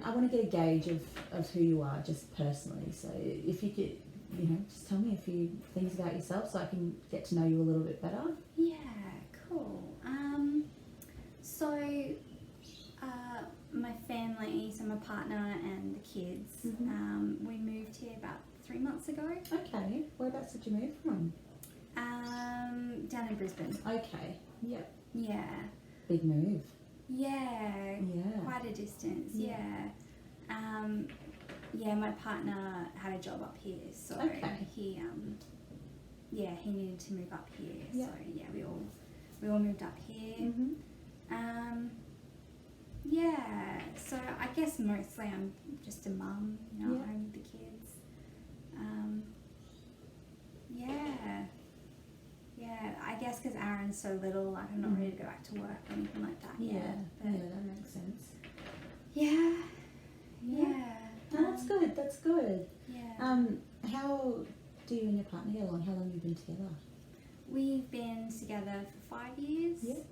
I want to get a gauge of who you are just personally. So if you could, just tell me a few things about yourself so I can get to know you a little bit better. Yeah, cool. So my family, so my partner and the kids, we moved here about 3 months ago. Okay. Whereabouts did you move from? Down in Brisbane. Okay. Yep. Yeah. Big move. Yeah. Yeah. Quite a distance. Yeah. Yeah. My partner had a job up here, so he he needed to move up here. Yeah. So yeah, we all moved up here. Mm-hmm. Yeah. So I guess mostly I'm just a mum, at home with the kids. Yeah, I guess because Aaron's so little, like I'm not ready to go back to work or anything like that yet. Yeah, that makes sense. Yeah. No, that's good. Yeah. How do you and your partner get along? How long have you been together? We've been together for 5 years. Yeah.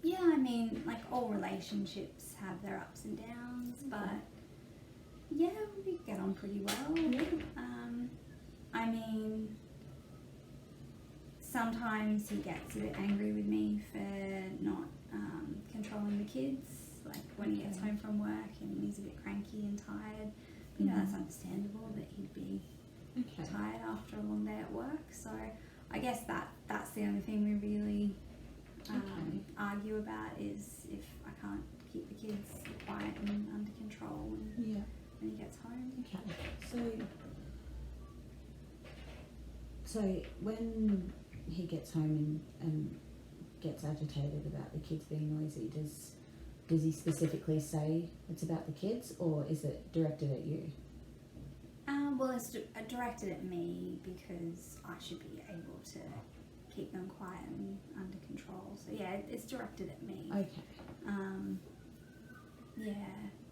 Yeah, I mean, like all relationships have their ups and downs, but yeah, we get on pretty well. Yeah. I mean, sometimes he gets a bit angry with me for not controlling the kids, like when he gets home from work and he's a bit cranky and tired. That's understandable that he'd be tired after a long day at work. So I guess that's the only thing we really argue about is if I can't keep the kids quiet and under control when he gets home. Okay. So when he gets home and gets agitated about the kids being noisy, does he specifically say it's about the kids, or is it directed at you? Well, it's directed at me because I should be able to keep them quiet and under control. So yeah, it's directed at me. Okay.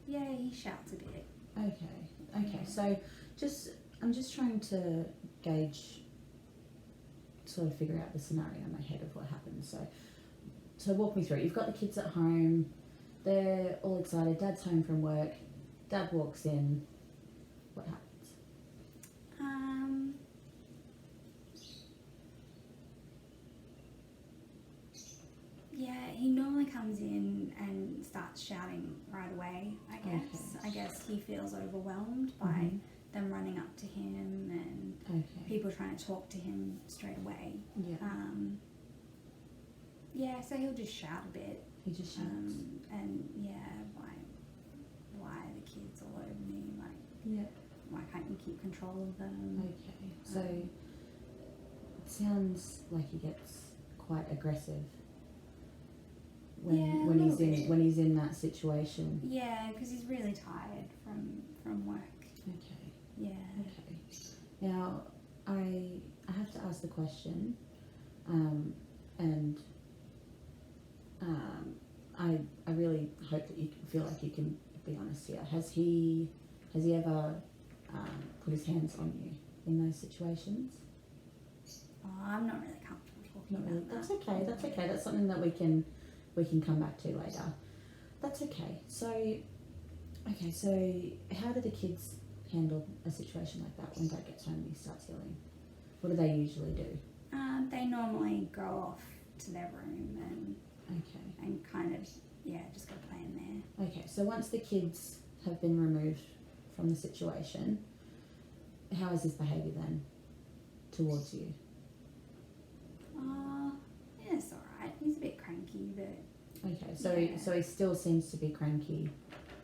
Yeah, he shouts a bit. Okay. So I'm just trying to gauge, sort of figure out the scenario in my head of what happens. So walk me through it. You've got the kids at home. They're all excited. Dad's home from work. Dad walks in. What happens? Yeah, he normally comes in and starts shouting right away, I guess. Okay. I guess he feels overwhelmed by them running up to him and people trying to talk to him straight away. Yeah. So he'll just shout a bit. He just shouts. And why are the kids all over me? Like, why can't you keep control of them? Okay. So it sounds like he gets quite aggressive when he's in that situation. Yeah, because he's really tired from work. Okay. Yeah. Okay. Now I have to ask the question, and I really hope that you feel like you can be honest here. Has he ever put his hands on you in those situations? Oh, I'm not really comfortable talking about that. That's okay. That's okay. That's something that we can come back to later. That's okay. So how do the kids handle a situation like that when Dad gets home and he starts yelling? What do they usually do? They normally go off to their room and kind of just go play in there. Okay, so once the kids have been removed from the situation, how is his behaviour then towards you? Yeah, it's alright. He's a bit cranky, but... Okay, so he still seems to be cranky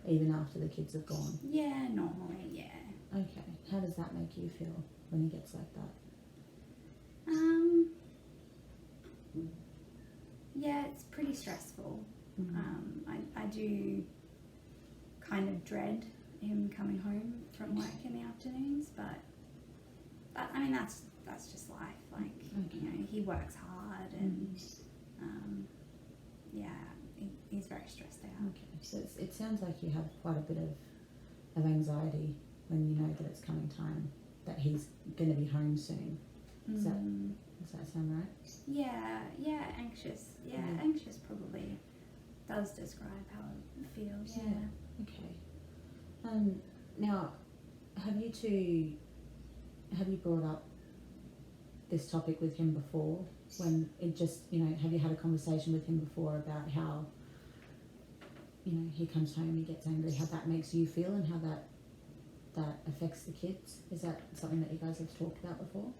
even after the kids have gone? Yeah, normally, yeah. Okay, how does that make you feel when he gets like that? Yeah, it's pretty stressful. I do kind of dread him coming home from work in the afternoons, but I mean that's just life. Like he works hard and he's very stressed out. Okay, so it sounds like you have quite a bit of anxiety when you know that it's coming time that he's going to be home soon. Does that sound right? Yeah, anxious. Yeah, anxious probably does describe how it feel. Yeah. Okay. Now, have you brought up this topic with him before? When it just, have you had a conversation with him before about how, he comes home, he gets angry, how that makes you feel and how that affects the kids? Is that something that you guys have talked about before?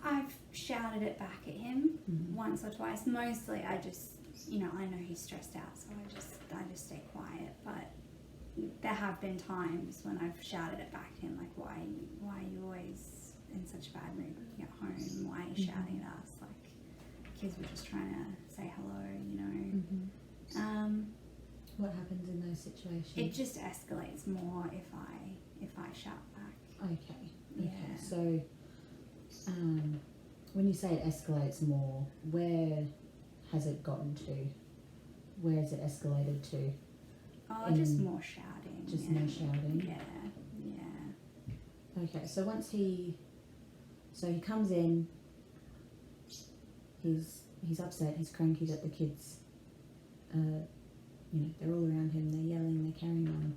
I've shouted it back at him Mm-hmm. once or twice. Mostly I just, I know he's stressed out, so I just stay quiet. But there have been times when I've shouted it back at him, like, why are you always in such a bad mood when you get home? Why are you shouting at us? Like, kids were just trying to say hello, Mm-hmm. What happens in those situations? It just escalates more if I shout back. Okay. Yeah. So, when you say it escalates more, where has it gotten to? Where has it escalated to? Oh, just more shouting. Just more shouting? Yeah. Okay, so he comes in, he's upset, he's cranky that the kids, they're all around him, they're yelling, they're carrying on.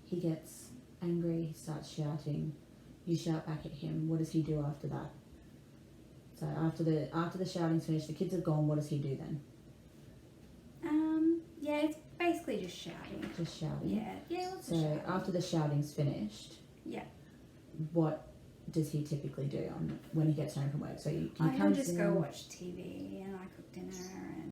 He gets angry, he starts shouting, you shout back at him. What does he do after that? So after the shouting's finished, the kids have gone, what does he do then? Yeah, it's basically just shouting. Just shouting? Yeah, lots So of shouting. after the shouting's finished, Yeah. what does he typically do when he gets home from work? So he I comes just in, go watch TV and I cook dinner and